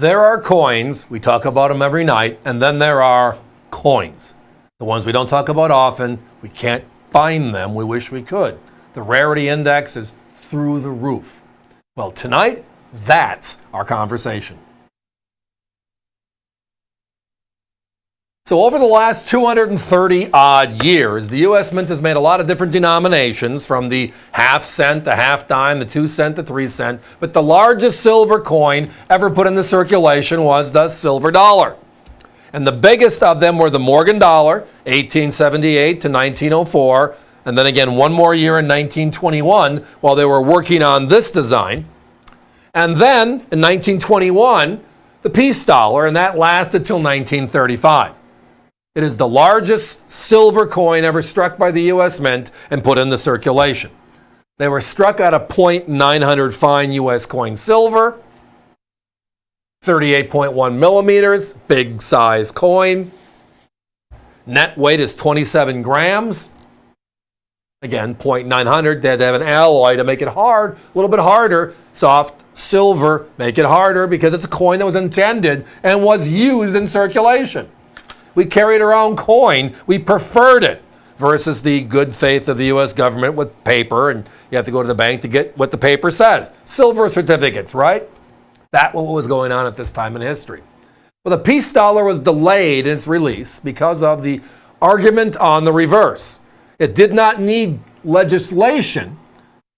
There are coins, we talk about them every night, and then there are coins. The ones we don't talk about often, we can't find them, we wish we could. The rarity index is through the roof. Well, tonight, that's our conversation. So over the last 230 odd years, the U.S. Mint has made a lot of different denominations, from the half cent to half dime, the 2 cent to 3 cent, but the largest silver coin ever put into circulation was the silver dollar. And the biggest of them were the Morgan dollar, 1878 to 1904, and then again one more year in 1921 while they were working on this design. And then in 1921, the peace dollar, and that lasted till 1935. It is the largest silver coin ever struck by the U.S. Mint and put into circulation. They were struck at a .900 fine U.S. coin silver, 38.1 millimeters, big size coin. Net weight is 27 grams. Again, .900, they had to have an alloy to make it hard, a little bit harder. Soft silver, make it harder because it's a coin that was intended and was used in circulation. We carried our own coin. We preferred it versus the good faith of the U.S. government with paper, and you have to go to the bank to get what the paper says. Silver certificates, right? That's what was going on at this time in history. Well, the peace dollar was delayed in its release because of the argument on the reverse. It did not need legislation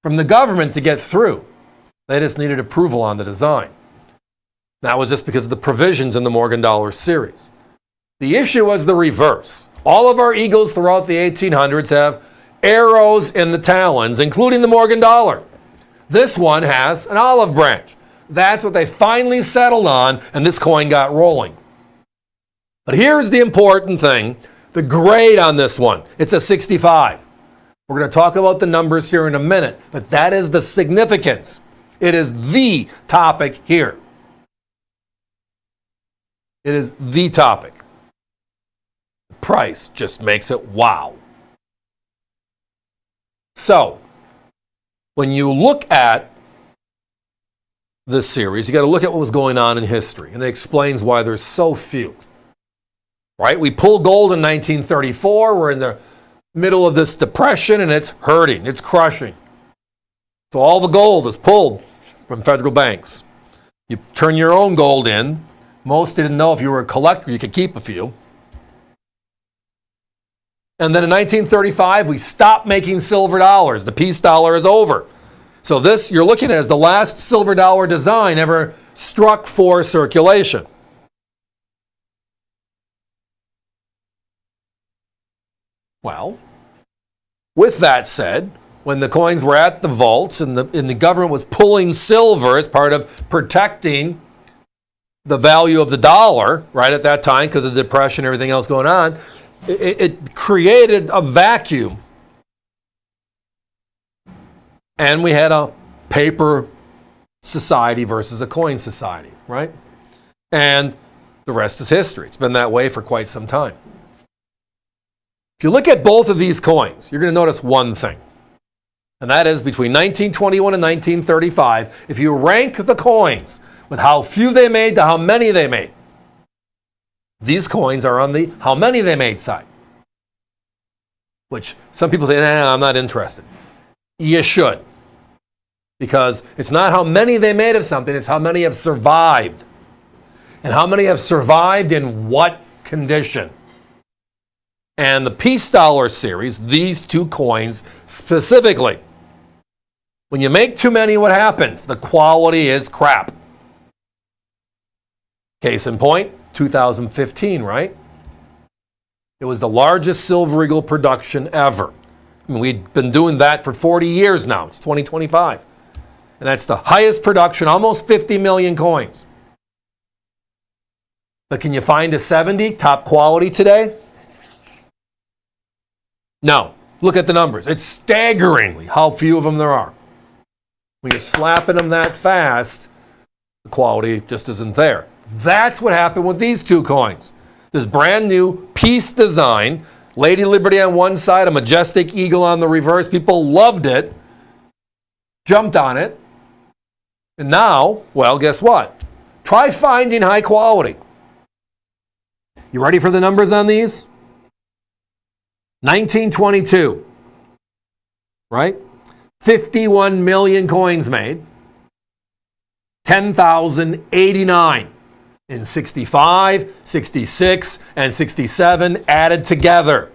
from the government to get through. They just needed approval on the design. That was just because of the provisions in the Morgan dollar series. The issue was the reverse. All of our eagles throughout the 1800s have arrows in the talons, including the Morgan dollar. This one has an olive branch. That's what they finally settled on, and this coin got rolling. But here's the important thing, the grade on this one. It's a 65. We're going to talk about the numbers here in a minute, but that is the significance. It is the topic here. It is the topic. The price just makes it wow. So, when you look at this series, you got to look at what was going on in history, and it explains why there's so few. Right? We pulled gold in 1934. We're in the middle of this depression, and it's hurting. It's crushing. So all the gold is pulled from federal banks. You turn your own gold in. Most didn't know if you were a collector, you could keep a few. And then in 1935, we stopped making silver dollars. The peace dollar is over. So this you're looking at as the last silver dollar design ever struck for circulation. Well, with that said, when the coins were at the vaults and the government was pulling silver as part of protecting the value of the dollar, right at that time because of the depression and everything else going on, it created a vacuum. And we had a paper society versus a coin society, right? And the rest is history. It's been that way for quite some time. If you look at both of these coins, you're going to notice one thing. And that is between 1921 and 1935, if you rank the coins with how few they made to how many they made, these coins are on the how many they made side. Which some people say, nah, I'm not interested. You should. Because it's not how many they made of something, it's how many have survived. And how many have survived in what condition. And the peace dollar series, these two coins specifically, when you make too many, what happens? The quality is crap. Case in point, 2015, right? It was the largest silver eagle production ever. I mean, we've been doing that for 40 years now. It's 2025. And that's the highest production, almost 50 million coins. But can you find a 70 top quality today? No. Look at the numbers. It's staggeringly how few of them there are. When you're slapping them that fast, the quality just isn't there. That's what happened with these two coins. This brand new peace design, Lady Liberty on one side, a majestic eagle on the reverse. People loved it, jumped on it. And now, well, guess what? Try finding high quality. You ready for the numbers on these? 1922, right? 51 million coins made. 10,089 in 65, 66, and 67 added together.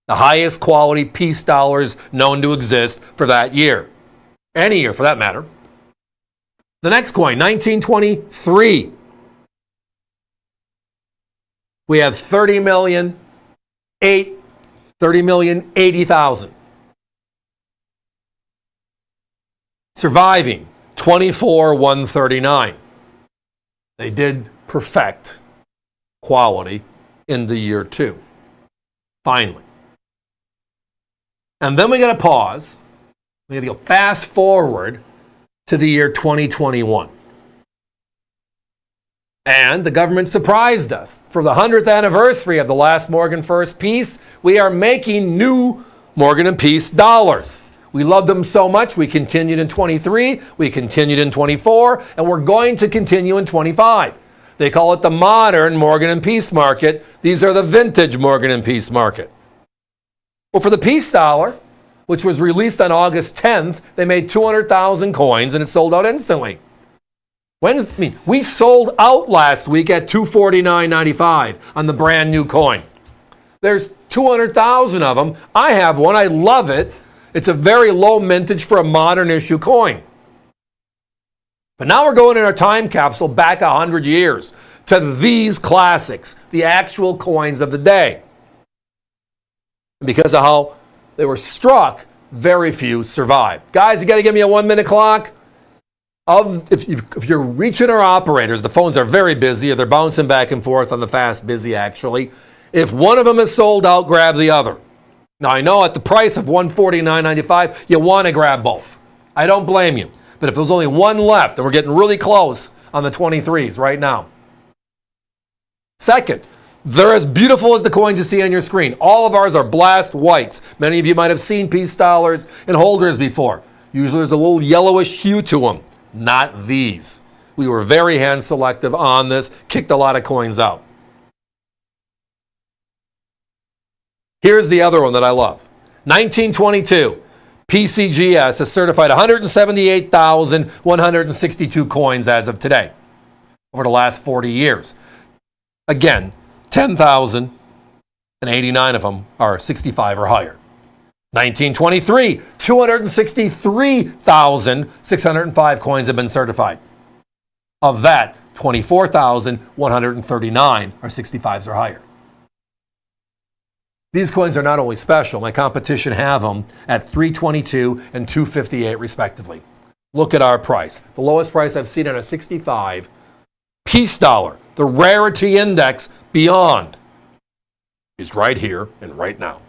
The highest quality piece dollars known to exist for that year. Any year, for that matter. The next coin, 1923. We have 30,080,000. Surviving, 24,139. They did perfect quality in the year 2. Finally. And then we got to pause. We got to go fast forward to the year 2021. And the government surprised us. For the 100th anniversary of the last Morgan First piece, we are making new Morgan and Peace dollars. We love them so much, we continued in 23, we continued in 24, and we're going to continue in 25. They call it the modern Morgan and Peace market. These are the vintage Morgan and Peace market. Well, for the Peace dollar, which was released on August 10th, they made 200,000 coins and it sold out instantly. We sold out last week at $249.95 on the brand new coin. There's 200,000 of them. I have one. I love it. It's a very low mintage for a modern issue coin. But now we're going in our time capsule back 100 years to these classics, the actual coins of the day. Because of how they were struck, very few survived. Guys, you got to give me a 1-minute clock. If you're reaching our operators, the phones are very busy. They're bouncing back and forth on the fast busy, actually. If one of them is sold out, grab the other. Now, I know at the price of $149.95, you want to grab both. I don't blame you. But if there's only one left, and we're getting really close on the 23s right now. Second, they're as beautiful as the coins you see on your screen. All of ours are blast whites. Many of you might have seen piece dollars and holders before. Usually there's a little yellowish hue to them. Not these. We were very hand selective on this, kicked a lot of coins out. Here's the other one that I love. 1922, PCGS has certified 178,162 coins as of today, over the last 40 years. Again, 10,089 of them are 65 or higher. 1923, 263,605 coins have been certified. Of that, 24,139 are 65s or higher. These coins are not only special, my competition have them at $322 and $258 respectively. Look at our price. The lowest price I've seen on a 65 piece dollar, the rarity index beyond, is right here and right now.